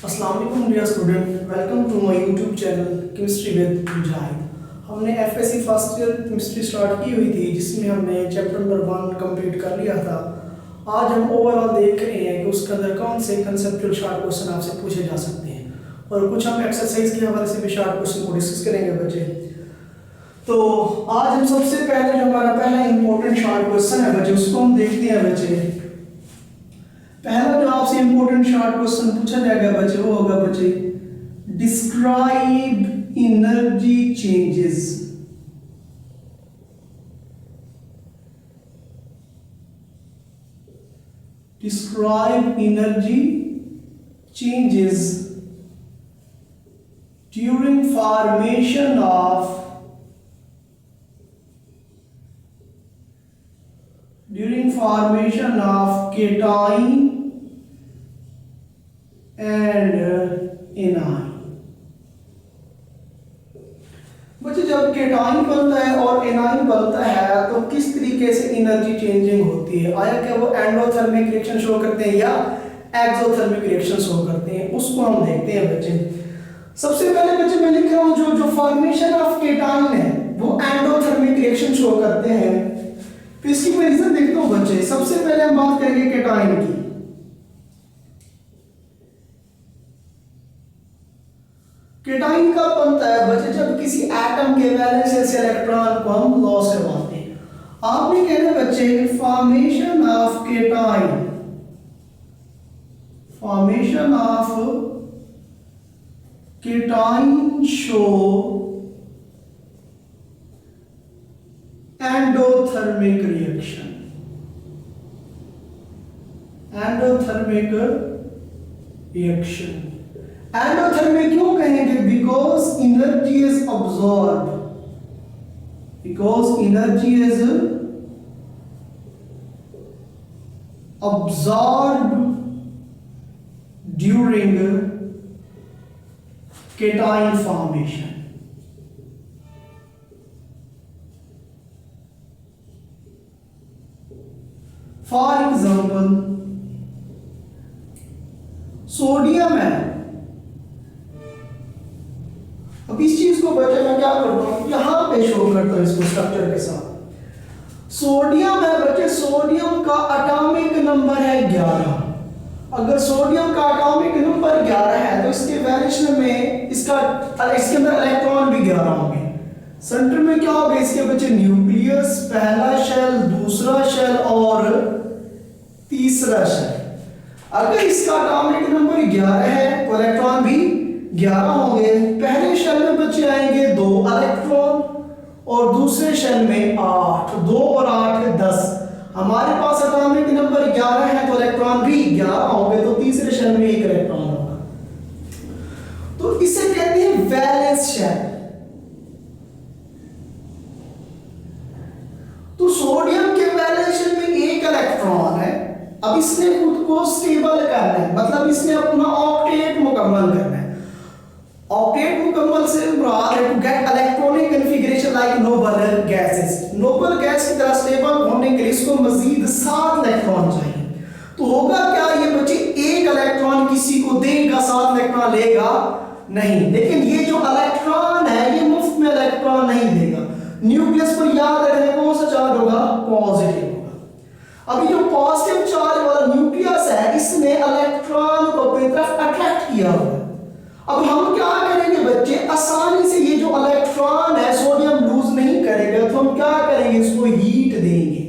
अस्सलाम वालेकुम dear student, welcome to my YouTube channel chemistry with Mujahid. हमने FSc first year chemistry start की हुई थी, जिसमें हमने चैप्टर नंबर 1 कंप्लीट कर लिया था। आज हम ओवरऑल देख रहे हैं कि उसके अंदर कौन से कंसेप्चुअल शार्ट क्वेश्चन आपसे पूछे जा सकते हैं, और कुछ हम एक्सरसाइज के हवाले से भी शार्ट क्वेश्चन को डिस्कस करेंगे बच्चे। तो आज हम सबसे पहले जो हमारा पहला इंपॉर्टेंट शार्ट क्वेश्चन है बच्चे, उसको हम देखते हैं बच्चे। पहला जो आपसे इंपॉर्टेंट शार्ट क्वेश्चन पूछा जाएगा बच्चे, वो होगा बच्चे describe energy changes. Describe energy changes during formation of cation and anion। बच्चे जब केटाइन बनता है और एनाइन बनता है तो किस तरीके से एनर्जी चेंजिंग होती है? आया क्या वो एंडोथर्मिक रिएक्शन शो करते हैं या एक्सोथर्मिक रिएक्शन शो करते हैं? उसको हम देखते हैं बच्चे। सबसे पहले बच्चे मैं लिख रहा हूं जो फॉर्मेशन ऑफ केटाइन है वो एंडोथर्मिक रिएक्शन शो करते हैं। तो इसकी मैं रीजन देखता हूं बच्चे। सबसे पहले हम बात करेंगे केटाइन की। केटाइन कब बनता है बच्चे? जब किसी एटम के वैलेंस से इलेक्ट्रॉन को हम लॉस करवाते हैं। आपने कहना बच्चे formation of cation, formation of cation show endothermic reaction. Endothermic reaction endothermic क्यों कहेंगे? Because energy is absorb, because energy is absorb during cation formation. For example sodium है। अब इस चीज को बच्चे मैं क्या करता हूं, यहां पे शो करता हूं इसको स्ट्रक्चर के साथ। सोडियम है बच्चे, सोडियम का एटॉमिक नंबर है 11। अगर सोडियम का एटॉमिक नंबर 11 है तो इसके वैलेंस में इसके अंदर इलेक्ट्रॉन भी 11 होंगे। सेंटर में क्या होगा इसके बच्चे? न्यूक्लियस, पहला शेल, दूसरा शेल और तीसरा शेल। अगर इसका एटॉमिक नंबर 11 है तो इलेक्ट्रॉन भी 11 होंगे। पहले शेल में बच्चे आएंगे 2 इलेक्ट्रॉन और दूसरे शेल में 8। 2 और 8 10। हमारे पास एटॉमिक नंबर 11 है तो इलेक्ट्रॉन भी 11 होंगे, तो तीसरे शेल में 1 इलेक्ट्रॉन होगा। तो इसे कहते हैं वैलेंस शेल। तो सोडियम के वैलेंस शेल में 1 इलेक्ट्रॉन है। अब इसने खुद को स्टेबल करना है, मतलब इसने अपना ऑक्टेट मुकम्मल करना है। ऑक्टेट मुकम्मल से मुराद है to get electronic configuration like noble gases. Noble gas की तरह स्टेबल होने के लिए इसको मजीद 7 इलेक्ट्रॉन चाहिए। तो होगा क्या ये बच्चे? 1 इलेक्ट्रॉन किसी को देगा, 7 इलेक्ट्रॉन लेगा नहीं। लेकिन ये जो इलेक्ट्रॉन है ये मुफ्त में इलेक्ट्रॉन नहीं देगा। न्यूक्लियस पर याद रखना कौन सा चार्ज होगा? पॉजिटिव होगा। अभी जो पॉजिटिव चार्ज वाला न्यूक्लियस है इसने इलेक्ट्रॉन को अपनी तरफ अट्रैक्ट किया हुआ। अब हम क्या करेंगे बच्चे? आसानी से ये जो इलेक्ट्रॉन है सोडियम लूज नहीं करेगा, तो हम क्या करेंगे? इसको हीट देंगे।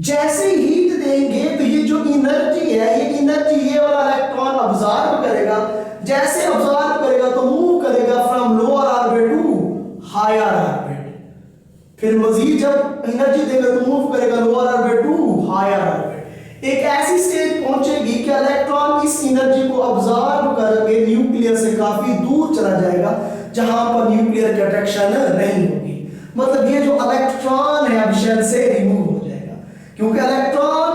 जैसे हीट देंगे तो ये जो एनर्जी है ये एनर्जी ये वाला इलेक्ट्रॉन अब्सॉर्ब करेगा। जैसे अब्सॉर्ब करेगा तो मूव करेगा from lower orbit to higher orbit. फिर मजीद जब एनर्जी देगा तो मूव करेगा lower orbit to higher orbit. एक ऐसी स्टेज पहुंचेगी कि इलेक्ट्रॉन इस एनर्जी को अब्सॉर्ब करके न्यूक्लियस से काफी दूर चला जाएगा, जहां पर न्यूक्लियर की अट्रैक्शन नहीं होगी। मतलब ये जो इलेक्ट्रॉन है अब शेल से रिमूव हो जाएगा, क्योंकि इलेक्ट्रॉन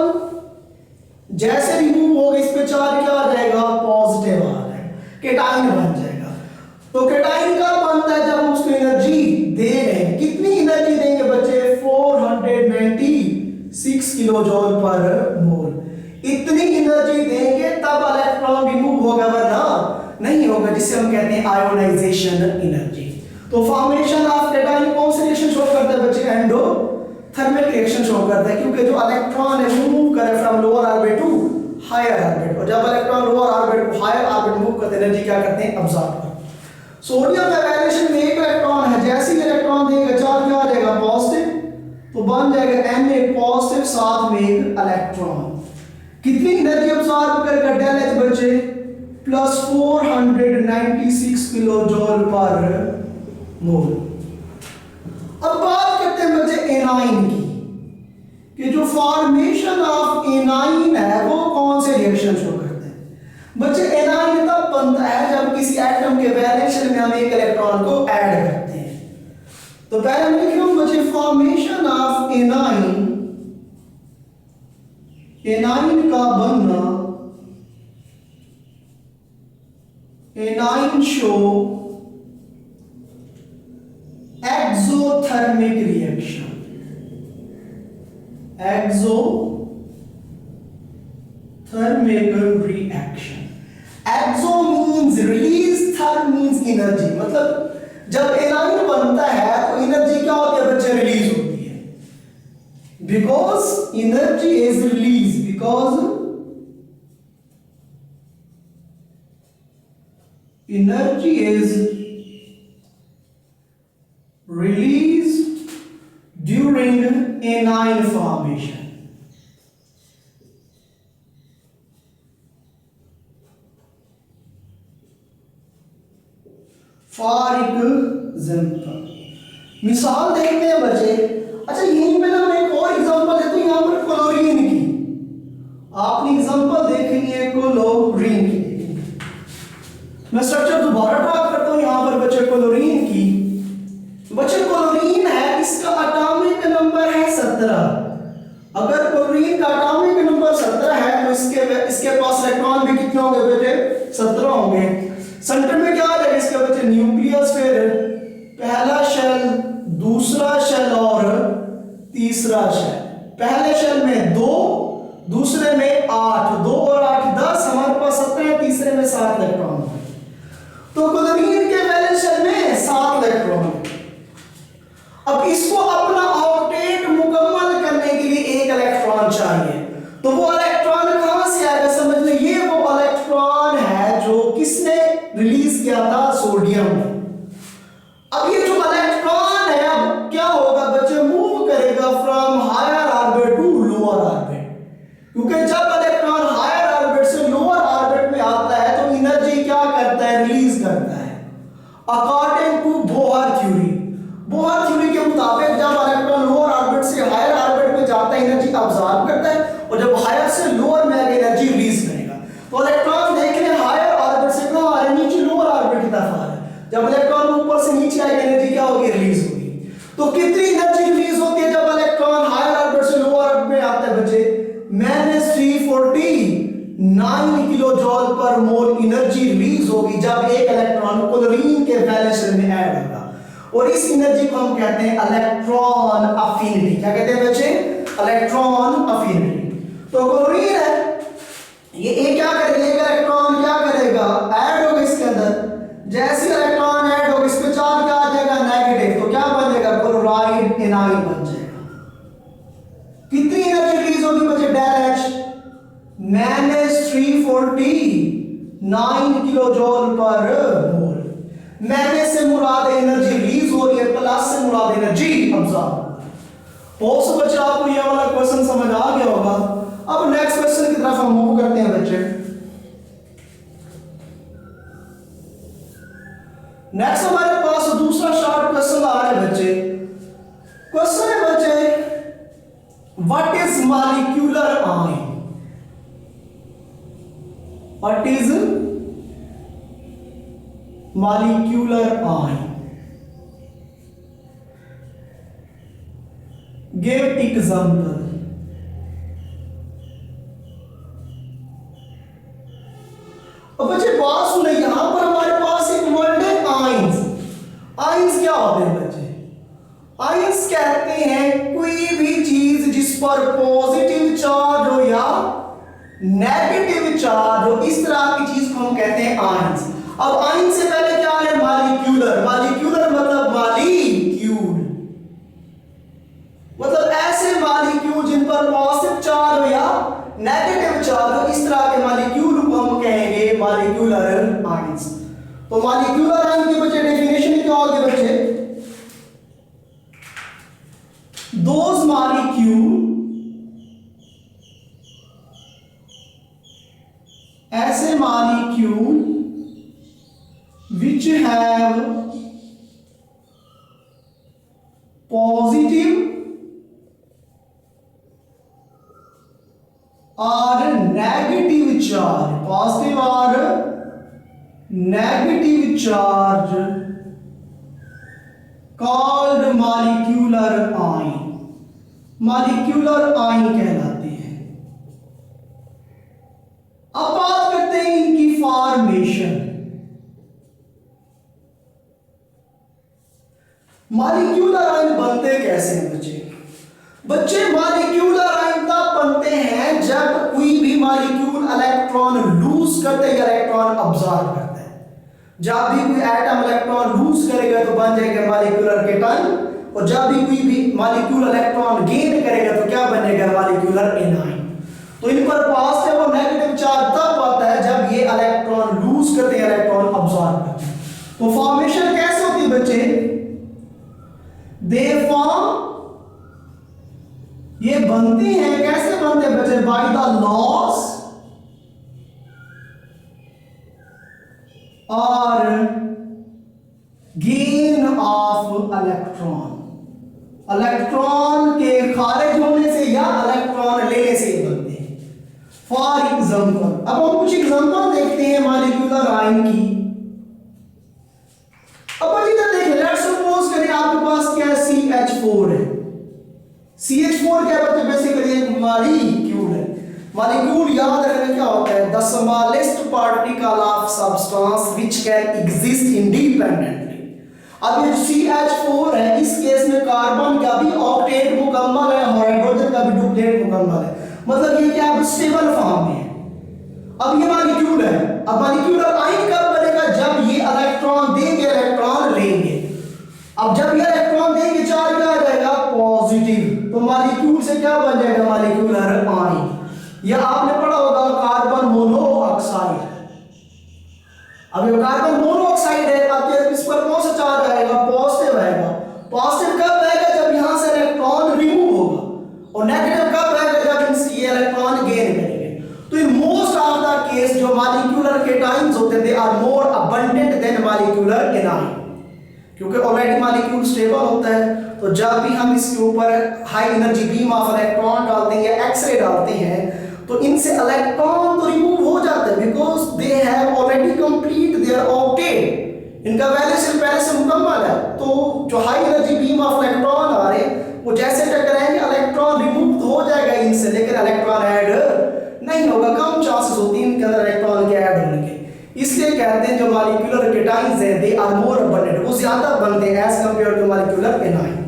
जैसे रिमूव होगा इस पे चार्ज क्या आ जाएगा? पॉजिटिव आ जाएगा, केटाइन बन जाएगा। तो केटाइन का बनता है जब हम उसको एनर्जी दे रहे हैं। कितनी एनर्जी देंगे बच्चे? 496 किलो जूल पर मोल। इतनी एनर्जी देंगे तब इलेक्ट्रॉन रिमूव होगा, वरना नहीं होगा, जिसे हम कहते हैं आयोनाइजेशन एनर्जी। तो फॉर्मेशन ऑफ कैटायन कौन सी रिएक्शन शो करता है बच्चे? एंडोथर्मिक रिएक्शन शो करता है, क्योंकि जो इलेक्ट्रॉन है वो मूव करे from lower orbit to higher orbit, और जब electron lower orbit to higher orbit move करते हैं एनर्जी क्या करते हैं? अब्सॉर्ब करते हैं। सोडियम में वैलेंशन में एक इलेक्ट्रॉन है, जैसे ही इलेक्ट्रॉन देगा चार्ज क्या आ जाएगा? पॉजिटिव, तो बन जाएगा Na पॉजिटिव, साथ में एक इलेक्ट्रॉन। कितनी एनर्जी अब्सॉर्ब करेगा? डेल एच बच्चे प्लस 496 किलो जूल पर मोल। अब बात करते हैं बच्चे एनाइन की, कि जो फॉर्मेशन ऑफ एनाइन है वो कौन से रिएक्शन शो करते हैं? बच्चे एनाइन तब बनता है जब किसी एटम के वैलेंस में हम एक इलेक्ट्रॉन को ऐड करते हैं। तो पहले हम लिख रहे हैं बच्चे फॉर्मेशन ऑफ एनाइन, एनाइन का बनना, anion show exothermic reaction, exothermic reaction. Exo means release, therm means energy, मतलब जब एनाइन बनता है तो एनर्जी क्या होती है बच्चे? रिलीज होती है, because energy is release, because energy is released during anion formation. For example, मिसाल देखते हैं बच्चे। अच्छा यहीं पे ना मैं एक और एग्जांपल देता हूं, यहां पर क्लोरीन की आपने एग्जांपल देखनी है, क्लोरीन की। मैं स्ट्रक्चर दोबारा ड्रा करता हूं यहां पर बच्चे क्लोरीन की। बच्चे क्लोरीन है, इसका एटॉमिक नंबर है 17। अगर क्लोरीन का एटॉमिक नंबर 17 है तो इसके पास इलेक्ट्रॉन भी कितने होंगे बेटे? 17 होंगे। सेंटर में क्या आ जाएगा इसके बच्चे? न्यूक्लियस, फिर पहला शेल, दूसरा शेल और तीसरा शेल। पहले शेल में 2, दूसरे में 8, 2 और 8 10, हमारे पास 17 है, तीसरे में 7 इलेक्ट्रॉन। तो क्लोरीन के पहले शेल में 7 इलेक्ट्रॉन। अब इसको अपना ऑक्टेट मुकम्मल करने के लिए एक इलेक्ट्रॉन चाहिए, तो वो इलेक्ट्रॉन कहां से आएगा? समझ लो, ये वो इलेक्ट्रॉन है जो किसने रिलीज किया था? सोडियम ने। अब ये जो इलेक्ट्रॉन है अब क्या होगा बच्चे? मूव करेगा from higher orbit to lower orbit, क्योंकि जब इलेक्ट्रॉन हायर ऑर्बिट से लोअर ऑर्बिट में आता है तो एनर्जी क्या करता है? रिलीज करता है। According to Bohr theory, Bohr theory के मुताबिक जब इलेक्ट्रॉन लोअर ऑर्बिट से हायर ऑर्बिट में जाता है एनर्जी अब्सॉर्ब करता है, और जब हायर से लोअर में आगे एनर्जी रिलीज करेगा। तो इलेक्ट्रॉन देख ले हायर ऑर्बिट से कहां आ रहा है? नीचे लोअर ऑर्बिट की तरफ आ रहा है। जब इलेक्ट्रॉन ऊपर से नीचे आएगा एनर्जी क्या होगी? रिलीज होगी। तो कितनी एनर्जी रिलीज होती है जब इलेक्ट्रॉन हायर ऑर्बिट से लोअर ऑर्बिट में आता है बच्चे? -349 किलो जूल पर मोल एनर्जी रिलीज होगी जब एक इलेक्ट्रॉन क्लोरीन के वैलेंस में ऐड होगा, और इस एनर्जी को हम कहते हैं इलेक्ट्रॉन अफिनिटी। क्या कहते हैं बच्चे? Electron affinity. तो क्लोरीन है, ये क्या करेगा? एक इलेक्ट्रॉन क्या करेगा? ऐड होगा इसके अंदर। जैसे इलेक्ट्रॉन ऐड होगा इस पे चार्ज क्या आ जाएगा? नेगेटिव। तो क्या बनेगा? क्लोराइड एनाइन बन जाएगा। कितनी एनर्जी रिलीज होगी बच्चे? डेल एच -349 किलो जूल पर मोल। मैंने से मुराद एनर्जी रिलीज हो रही है, प्लस से मुराद एनर्जी अब्सॉर्ब। होप्स बच्चे आपको ये वाला क्वेश्चन समझ आ गया होगा। अब नेक्स्ट क्वेश्चन की तरफ हम मूव करते हैं बच्चे। नेक्स्ट हमारे पास दूसरा शॉर्ट क्वेश्चन आ रहा है बच्चे। क्वेश्चन है बच्चे, what is molecular ion? What is molecular ion? Give example. अब बच्चे बात सुने, यहां पर हमारे पास एक वर्ड है आयंस। आयंस क्या होते हैं बच्चे? आयंस कहते हैं कोई भी चीज जिस पर पॉजिटिव चार्ज हो या नेगेटिव चार्ज और इस तरह की चीज को हम कहते हैं आयंस। अब आयंस से पहले क्या है? मॉलिक्यूलर। मॉलिक्यूलर मतलब मॉलिक्यूल, मतलब ऐसे मॉलिक्यूल जिन पर पॉजिटिव चार्ज हो या नेगेटिव चार्ज हो, इस तरह के मॉलिक्यूल को हम कहेंगे मॉलिक्यूलर आयंस। तो मॉलिक्यूलर आयन की बच्चे डेफिनेशन क्या होगी बच्चे? दोज मॉलिक्यूल, ऐसे molecule which have positive or negative charge, positive or negative charge called molecular ion, molecular ion कहलाते हैं। अब बात करते हैं इनकी फॉर्मेशन। मॉलिक्यूलर आयन बनते कैसे हैं बच्चे? बच्चे मॉलिक्यूलर आयन तब बनते हैं जब कोई भी मॉलिक्यूल इलेक्ट्रॉन लूज करते है, इलेक्ट्रॉन अब्सॉर्ब करता है। जब भी कोई एटम इलेक्ट्रॉन लूज करेगा तो बन जाएगा मॉलिक्यूलर केटायन, और जब भी कोई भी मॉलिक्यूल इलेक्ट्रॉन गेन करेगा तो क्या बनेगा? Molecular anion. तो इन पर पॉजिटिव और नेगेटिव चार्ज तब आता है जब ये इलेक्ट्रॉन लूज करते हैं, इलेक्ट्रॉन अब्सॉर्ब करते हैं। तो फॉर्मेशन कैसे होती है बच्चे? दे फॉर्म, ये बनते हैं, कैसे बनते हैं बच्चे? बाय द लॉस और गेन ऑफ इलेक्ट्रॉन, इलेक्ट्रॉन के खारिज होने से या इलेक्ट्रॉन लेने से बनते हैं। फॉर एग्जांपल, अब हम कुछ एग्जांपल देखते हैं मॉलिक्यूलर आयन की। अब इधर देखिए, लेट्स सपोज करें आपके पास क्या है? CH4 है। CH4 क्या है? बेसिकली एक मॉलिक्यूल है। मॉलिक्यूल याद रखना क्या होता है? The smallest particle of substance which can exist independently. अब ये CH4 है, इस केस में कार्बन का भी ऑक्टेट मुकम्मल है, हाइड्रोजन का भी डुप्लेट मुकम्मल है, मतलब ये क्या है? स्टेबल फॉर्म में है। अब ये मॉलिक्यूल है। अब मॉलिक्यूलर आयन कब बनेगा? जब ये इलेक्ट्रॉन देंगे, इलेक्ट्रॉन लेंगे। अब जब ये इलेक्ट्रॉन देंगे, चार्ज क्या आ जाएगा? पॉजिटिव। तो मॉलिक्यूल से क्या बन जाएगा? Molecular ion. या आपने पढ़ा होगा कार्बन मोनोऑक्साइड। अब ये कार्बन मोनोऑक्साइड है, अब इस पर कौन सा चार्ज आएगा? पॉजिटिव आएगा। पॉजिटिव कब आएगा? जब यहां से इलेक्ट्रॉन रिमूव होगा। और नेगेटिव कब आएगा? जब ये इलेक्ट्रॉन गेन करेंगे। तो in most of the case जो मॉलिक्यूलर केटायंस होते हैं, they are more abundant than molecular anion, क्योंकि ऑलरेडी मॉलिक्यूल स्टेबल होता है। तो जब भी हम इसके ऊपर high energy beam of electron डालते हैं या एक्सरे डालते हैं, तो इनसे इलेक्ट्रॉन तो रिमूव हो जाते हैं, because they have already complete their octet. इनका वैल्यूशन पहले से मुकम्मल है। तो जो high energy beam of electron आ रहे वो जैसे टकराएंगे, इलेक्ट्रॉन रिमूव हो जाएगा इनसे, लेकिन इलेक्ट्रॉन ऐड नहीं होगा। कम चांसेस होती हैं इनके अंदर इलेक्ट्रॉन के ऐड होने के। इसलिए कहते हैं जो मॉलिक्यूलर केटायंस हैं, दे आर मोर अबंडेंट, वो ज्यादा बनते हैं as compare to molecular anion.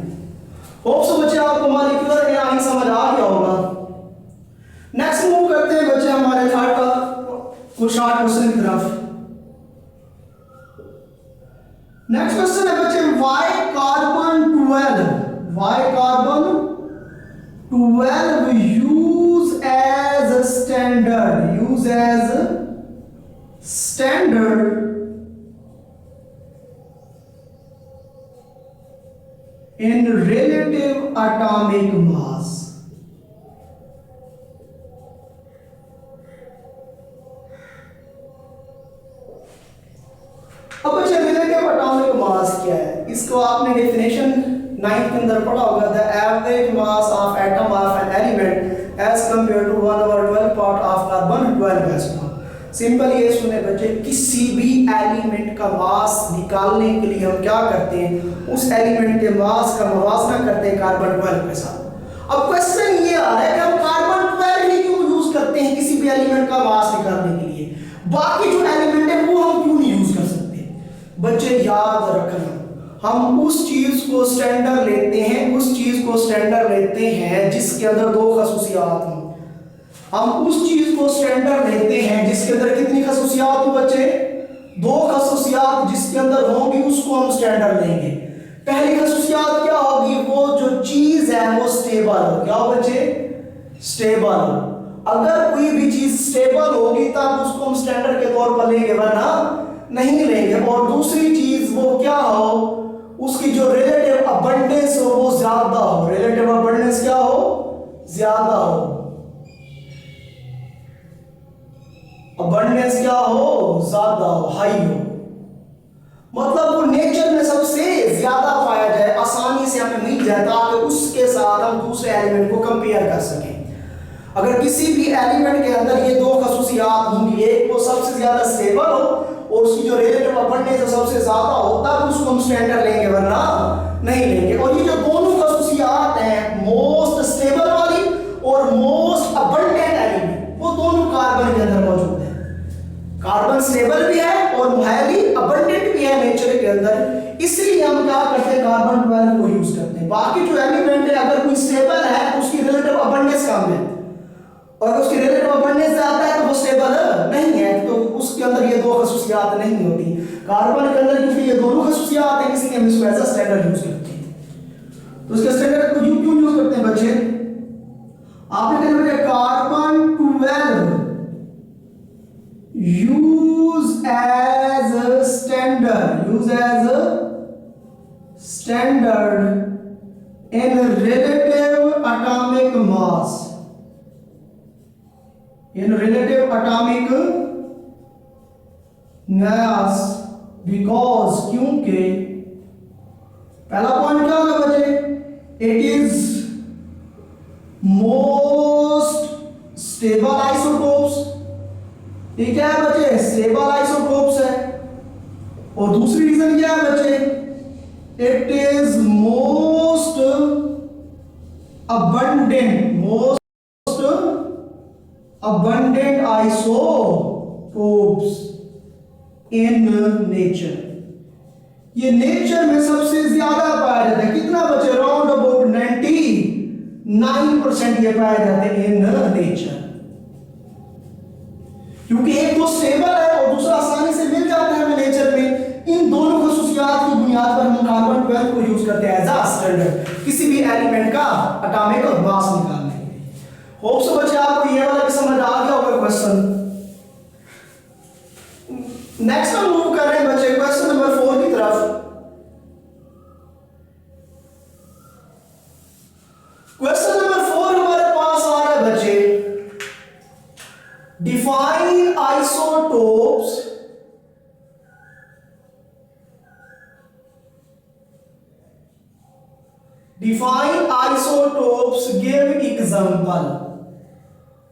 Hope so बच्चे आपको मॉलिक्यूलर एनायन समझ आ गया होगा। नेक्स्ट मूव करते हैं बच्चे हमारे थर्ड का कुछ शॉर्ट क्वेश्चन की तरफ। नेक्स्ट क्वेश्चन है बच्चे, why carbon 12 use as standard in relative atomic mass। अब बच्चे रिलेटिव एटॉमिक मास क्या है? इसको आपने डेफिनेशन 9th के अंदर पढ़ा होगा, the average mass of atom of an element as compare to 1/12 part of carbon 12 atom. Simple ये सुने बच्चे, किसी भी एलिमेंट का मास निकालने के लिए हम क्या करते हैं? उस एलिमेंट के मास का मुवाजना करते हैं कार्बन 12 के साथ। अब क्वेश्चन ये आ रहा है कि हम कार्बन 12 ही क्यों यूज करते हैं किसी भी एलिमेंट का मास निकालने के लिए, बाकी जो एलिमेंट है वो हम क्यों नहीं यूज कर सकते? बच्चे याद रखना, हम उस चीज को स्टैंडर्ड लेते हैं जिसके अंदर दो खसूसियात हों। हम उस चीज को स्टैंडर्ड लेते हैं जिसके अंदर कितनी खसूसियात हो बच्चे, 2 खसूसियात जिसके अंदर होंगी उसको हम स्टैंडर्ड लेंगे। पहली खसूसियात क्या होगी, वो जो चीज है वो स्टेबल हो। क्या हो बच्चे, स्टेबल। अगर कोई भी चीज स्टेबल होगी तब उसको हम स्टैंडर्ड के तौर पर लेंगे, वरना नहीं लेंगे। और दूसरी चीज वो क्या हो, उसकी जो रिलेटिव अबंडेंस हो वो ज्यादा हो। रिलेटिव अबंडेंस क्या हो, ज्यादा हो। अबंडेंस क्या हो, ज्यादा हो, हाई हो। मतलब वो नेचर में सबसे ज्यादा पाया जाए, आसानी से हमें मिल जाए, ताकि उसके साथ हम दूसरे एलिमेंट को कंपेयर कर सकें। अगर किसी भी एलिमेंट के अंदर ये 2 खसूसियात होंगी, एक वो सबसे ज्यादा स्टेबल हो और उसकी जो रिलेटिव अबंडेंस है सबसे ज्यादा हो, तब उसको हम स्टैंडर्ड लेंगे, वरना नहीं लेंगे। और ये जो दोनों खसूसियात हैं, मोस्ट स्टेबल वाली और मोस्ट अबंडेंट एलिमेंट, वो दोनों कार्बन के अंदर मौजूद है। कार्बन स्टेबल भी है और हाईली अबंडेंट भी है नेचर के अंदर, इसलिए हम क्या करते हैं, कार्बन 12 को यूज करते हैं। बाकी जो एलिमेंट है अगर कोई स्टेबल है उसकी रिलेटिव अबंडेंस कम है, और उसकी रिलेटिव अबंडेंस ज्यादा है तो वो स्टेबल नहीं है, तो उसके अंदर ये 2 खसूसियात नहीं होती। कार्बन के अंदर क्योंकि ये दोनों खसूसियात हैं, इसलिए हम इसको एज अ स्टैंडर्ड यूज करते हैं। तो इसके स्टैंडर्ड को क्यों यूज करते हैं बच्चे, आपने कहा बेटा carbon 12 use as a standard in relative atomic mass, because क्योंकि पहला पॉइंट क्या होगा बच्चे, it is most stable isotopes। ये क्या है बच्चे, स्टेबल आइसोटोप्स है। और दूसरी रीजन क्या है बच्चे, it is most abundant isotopes in nature. ये नेचर में सबसे ज्यादा पाया जाता है। कितना बच्चे, अराउंड अबाउट 99% ये पाया जाते हैं इन नेचर, क्योंकि एक तो स्टेबल है और दूसरा आसानी से मिल जाता है हमें नेचर में। इन दोनों खसूसियात की बुनियाद पर हम कार्बन 12 को यूज करते हैं एज अ स्टैंडर्ड किसी भी एलिमेंट का एटॉमिक मास निकालने के लिए। होप सो बच्चे आपको ये वाला भी समझ आ गया होगा क्वेश्चन। नेक्स्ट हम मूव कर रहे हैं बच्चे क्वेश्चन नंबर 4 की तरफ। क्वेश्चन नंबर 4 हमारे पास आ रहा है बच्चे, define isotopes give example।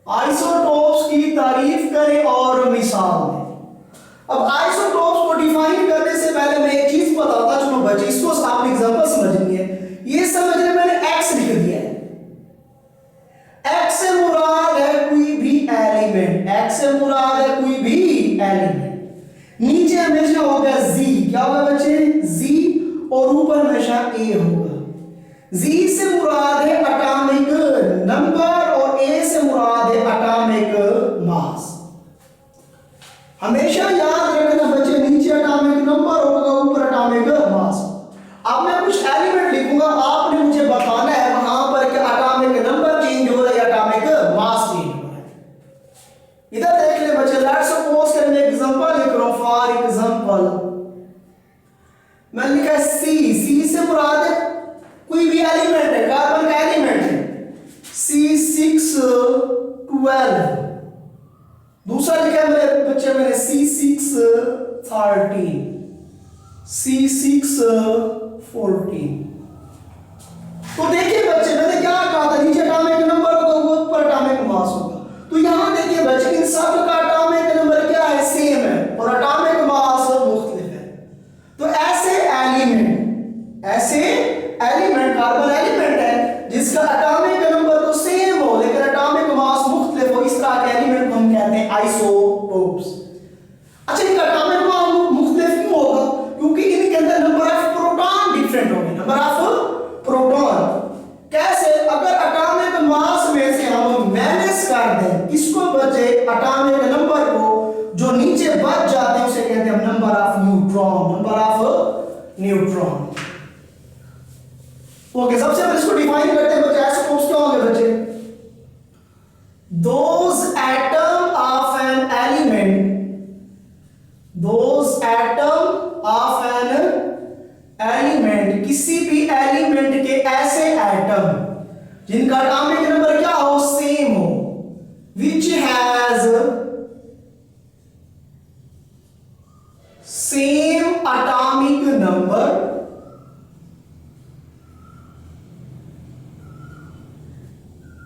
Isotopes की तारीफ करें और मिसाल दें। अब आइसोटोप्स को डिफाइन करने से पहले मैं एक चीज बताता चलूं बच्चे, इसको आप एग्जांपल समझनी है। ये समझने मैंने एक्स लिख दिया है। एक्स से मुराद है कोई भी एलिमेंट, एक्स से मुराद है कोई भी एलिमेंट। नीचे हमेशा होगा जी, क्या होगा बच्चे, जी, और ऊपर हमेशा ए होगा। जी से मुराद है एटॉमिक नंबर और ए से मुराद है एटॉमिक मास। हमेशा याद रखना बच्चे, नीचे एटॉमिक नंबर होगा, ऊपर एटॉमिक मास। अब मैं कुछ एलिमेंट लिखूंगा, आपने मुझे बताना है वहां पर कि एटॉमिक नंबर चेंज हो रहा है, एटॉमिक मास चेंज हो रहा है। इधर देख ले बच्चे, लेट्स सपोज करें मैं एग्जांपल लिख रहा हूं। फॉर एग्जांपल मैं लिखा सी, सी से मुराद है कोई भी एलिमेंट है, कार्बन का एलिमेंट है, C612। दूसरा लिखा है मेरे बच्चे मैंने C613, C614। तो देखिए बच्चे, मैंने क्या कहा था, नीचे एटॉमिक नंबर होगा, ऊपर एटॉमिक मास होगा। तो यहां देखिए बच्चे, इन सब का एटॉमिक नंबर क्या है, सेम है, और एटॉमिक मास मुख्तलिफ है। तो ऐसे एलिमेंट कार्बन एलिमेंट है जिसका एटॉमिक नंबर तो सेम हो लेकिन एटॉमिक मास मुख्तलिफ हो, इस तरह के एलिमेंट को हम कहते हैं आइसोटोप्स। अच्छा, इनका एटॉमिक मास मुख्तलिफ क्यों होगा, क्योंकि इनके अंदर नंबर ऑफ प्रोटॉन डिफरेंट होंगे। नंबर ऑफ प्रोटॉन कैसे, अगर एटॉमिक मास में से हम माइनस कर दें, किस किसको बचे, एटॉमिक नंबर को, जो नीचे बच जाते हैं उसे कहते हैं number of neutron, number of neutron. Okay, सबसे पहले इसको डिफाइन करते हैं बच्चे, आइसोटोप्स क्या होंगे बच्चे, those atom of an element, those atom of an element, किसी भी एलिमेंट के ऐसे एटम जिनका एटॉमिक नंबर क्या हो, सेम हो, which has same atomic number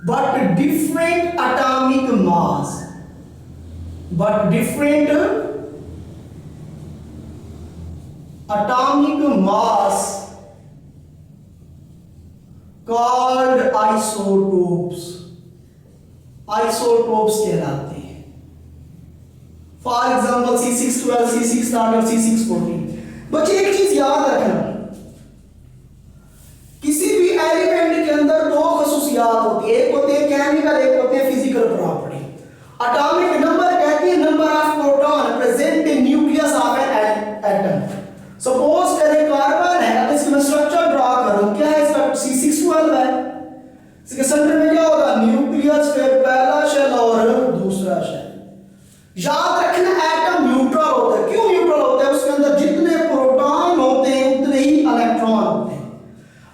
but different atomic mass, but different atomic mass called isotopes, isotopes कहलाते हैं। फॉर एग्जाम्पल C612, C613 और C614। बच्चे एक चीज याद रखना, किसी भी एलिमेंट के अंदर दो खसूसियात होती है, एक होती है केमिकल, एक होती है फिजिकल प्रॉपर्टी। एटॉमिक नंबर कहती है number of proton present in nucleus of an atom. Suppose करें कार्बन है, अब इसका स्ट्रक्चर ड्रा करूं, क्या है इसका, C612 है, इसके सेंटर में क्या होगा, न्यूक्लियस, फिर पहला शेल और दूसरा शेल। याद रखना एटम न्यूट्रल होता है, क्यों न्यूट्रल होता है, उसके अंदर जितने प्रोटॉन होते हैं उतने ही इलेक्ट्रॉन होते हैं।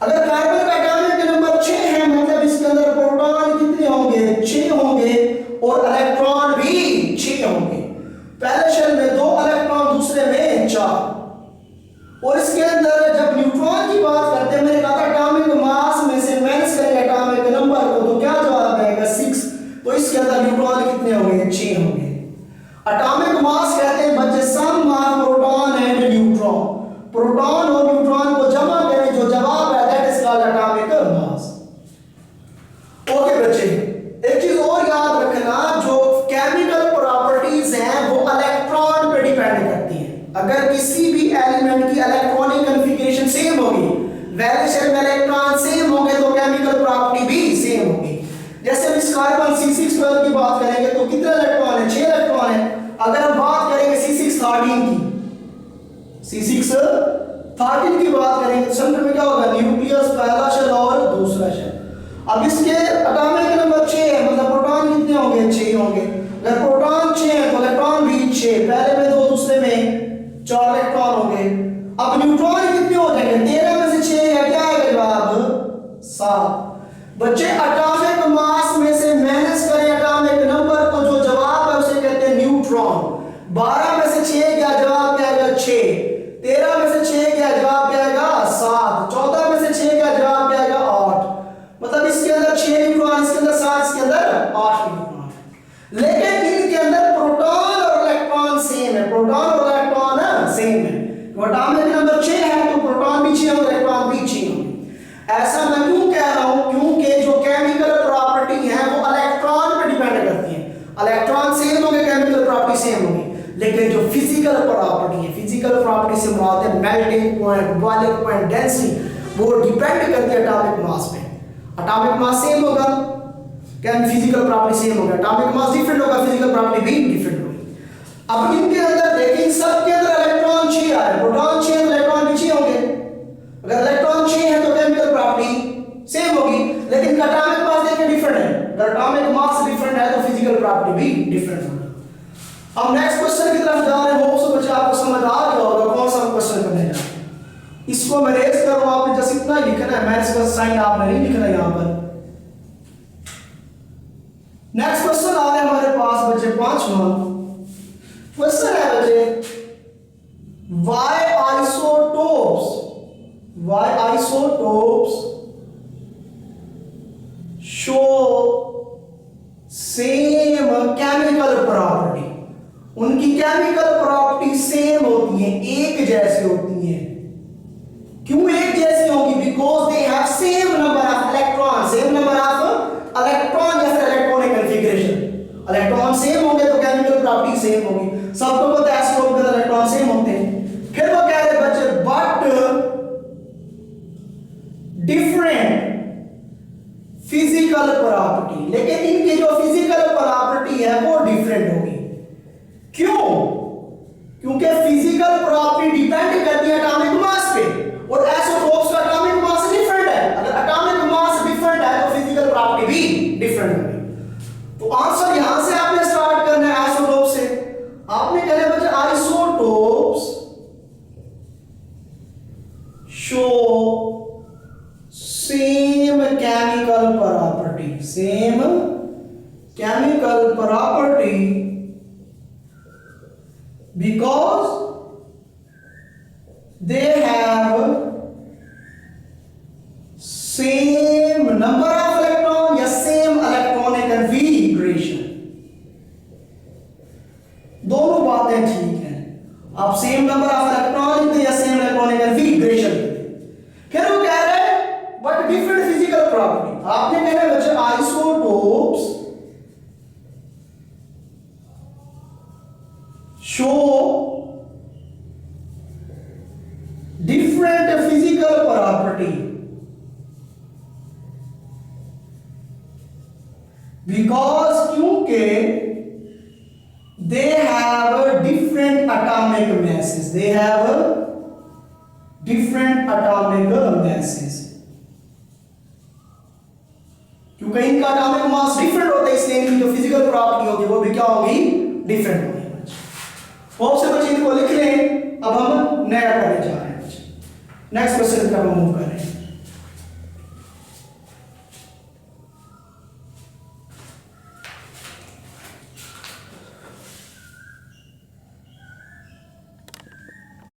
अगर कार्बन का एटॉमिक नंबर 6 है, मतलब इसके अंदर प्रोटॉन कितने होंगे, 6 होंगे, और इलेक्ट्रॉन भी 6 होंगे। पहले शेल में 2 इलेक्ट्रॉन, दूसरे में 4। और इसके अंदर जब न्यूट्रॉन की बात करते हैं, मैंने कहा था एटॉमिक मास में से माइनस करेंगे एटॉमिक नंबर को, तो क्या जवाब आएगा, 6। तो इसके अंदर न्यूट्रॉन कितने होंगे, 6 होंगे। एटॉमिक मास कहते हैं बच्चे sum of proton and neutron, proton और न्यूट्रॉन को जमा करें, जो जवाब है that is called atomic mass. Okay बच्चे, एक चीज और याद रखना, जो केमिकल प्रॉपर्टीज हैं वो इलेक्ट्रॉन पे डिपेंड करती हैं। अगर किसी भी एलिमेंट की इलेक्ट्रॉनिक कॉन्फ़िगरेशन सेम होगी, वैलेंस शेल में इलेक्ट्रॉन सेम होंगे, तो केमिकल प्रॉपर्टी भी सेम होगी। जैसे हम इस कार्बन C612 की बात करेंगे तो कितने इलेक्ट्रॉन है, 6 इलेक्ट्रॉन है। अगर हम बात करेंगे C613 की, C613 की बात करेंगे तो सेंटर में क्या होगा, न्यूक्लियस, पहला शेल और दूसरा शेल। अब इसके एटॉमिक नंबर 6 है, मतलब प्रोटॉन कितने होंगे, 6 होंगे। अगर प्रोटॉन 6 है तो इलेक्ट्रॉन भी 6, पहले में 2, दूसरे में 4 इलेक्ट्रॉन होंगे। अब न्यूट्रॉन कितने हो जाएंगे, 13 में से 6 है, क्या आएगा जवाब, 7। बच्चे एटॉमिक मास में से माइनस करें एटॉमिक नंबर को, जो जवाब है उसे कहते हैं न्यूट्रॉन। 12 में से 6 क्या जवाब, क्या आएगा, 6। 13 में से 6 क्या जवाब, क्या आएगा, 7। 14 में से 6 क्या जवाब, क्या आएगा, 8। मतलब इसके अंदर 6 न्यूट्रॉन, इसके अंदर 7, इसके अंदर 8 न्यूट्रॉन। लेकिन इनके अंदर प्रोटॉन और इलेक्ट्रॉन सेम है, प्रोटॉन और इलेक्ट्रॉन सेम है। एटॉमिक नंबर 6 है तो प्रोटॉन भी 6 और इलेक्ट्रॉन भी 6 होंगे। ऐसा मैं क्यों कह रहा हूं, क्योंकि जो केमिकल प्रॉपर्टी है वो इलेक्ट्रॉन पे डिपेंड करती है। इलेक्ट्रॉन सेम होंगे, केमिकल प्रॉपर्टी सेम होगी, लेकिन जो फिजिकल प्रॉपर्टी है, फिजिकल प्रॉपर्टी से मुराद है melting point, boiling point, density, वो डिपेंड करती है एटॉमिक मास पे। एटॉमिक मास सेम होगा, क्या फिजिकल प्रॉपर्टी सेम होगा, एटॉमिक मास डिफरेंट होगा, फिजिकल प्रॉपर्टी भी डिफरेंट होगी। अब इनके अंदर देखिए, सब के अंदर इलेक्ट्रॉन 6 आ रहे, प्रोटॉन 6 है तो इलेक्ट्रॉन भी 6 होंगे। अगर इलेक्ट्रॉन 6 है तो केमिकल प्रॉपर्टी सेम होगी, लेकिन एटॉमिक मास देखिए डिफरेंट है। अगर एटॉमिक मास डिफरेंट है तो फिजिकल प्रॉपर्टी भी डिफरेंट होगा। अब नेक्स्ट क्वेश्चन की तरफ जा रहे हैं, होप सो बच्चे आपको समझ आ गया होगा कौन सा क्वेश्चन करने जा रहे हैं। इसको मैं रेज कर रहा हूं, आपने जस्ट इतना ही लिखना है, मैथ्स का साइन आपने नहीं लिखना यहां पर। नेक्स्ट क्वेश्चन आ रहा है हमारे पास बच्चे, 5वां क्वेश्चन है बच्चे, why isotopes show same chemical property, उनकी केमिकल प्रॉपर्टी सेम होती है, एक जैसी होती है। क्यों एक जैसी होगी, because they have same number of electron, same number of electron या फिर इलेक्ट्रॉनिक कॉन्फ़िगरेशन। इलेक्ट्रॉन सेम होंगे तो केमिकल प्रॉपर्टी सेम होगी। सबको पता है एटॉम के इलेक्ट्रॉन सेम होते हैं। फिर वो कह रहे बच्चे but different physical physical property, लेकिन इनकी जो फिजिकल प्रॉपर्टी है वो डिफरेंट होगी। क्यों? क्योंकि फिजिकल प्रॉपर्टी डिपेंड करती है एटॉमिक मास पे, और आइसोटोप्स का एटॉमिक मास डिफरेंट है। अगर एटॉमिक मास डिफरेंट है तो फिजिकल प्रॉपर्टी भी डिफरेंट होगी। तो आंसर यहां से आपने स्टार्ट करना है आइसोटोप से। आपने कहना है बच्चे isotopes show same chemical property, same chemical property because they have same number of electron या same electronic configuration। दोनों बातें ठीक हैं, आप सेम नंबर ऑफ इलेक्ट्रॉन लिखते या सेम इलेक्ट्रॉनिक कन्फिगरेशन लिखते। फिर वो कह रहे हैं बट डिफरेंट फिजिकल प्रॉपर्टी। आपने कहना है बच्चे isotopes show different physical property because क्योंकि they have different atomic masses, they have different atomic masses। क्योंकि इनका एटॉमिक मास डिफरेंट होता है इसलिए इनकी जो फिजिकल प्रॉपर्टी होगी वो भी क्या होगी, डिफरेंट होगी। होप से बच्चे इनको लिख लें। अब हम नया करने जा रहे हैं। नेक्स्ट क्वेश्चन की तरफ मूव कर रहे हैं।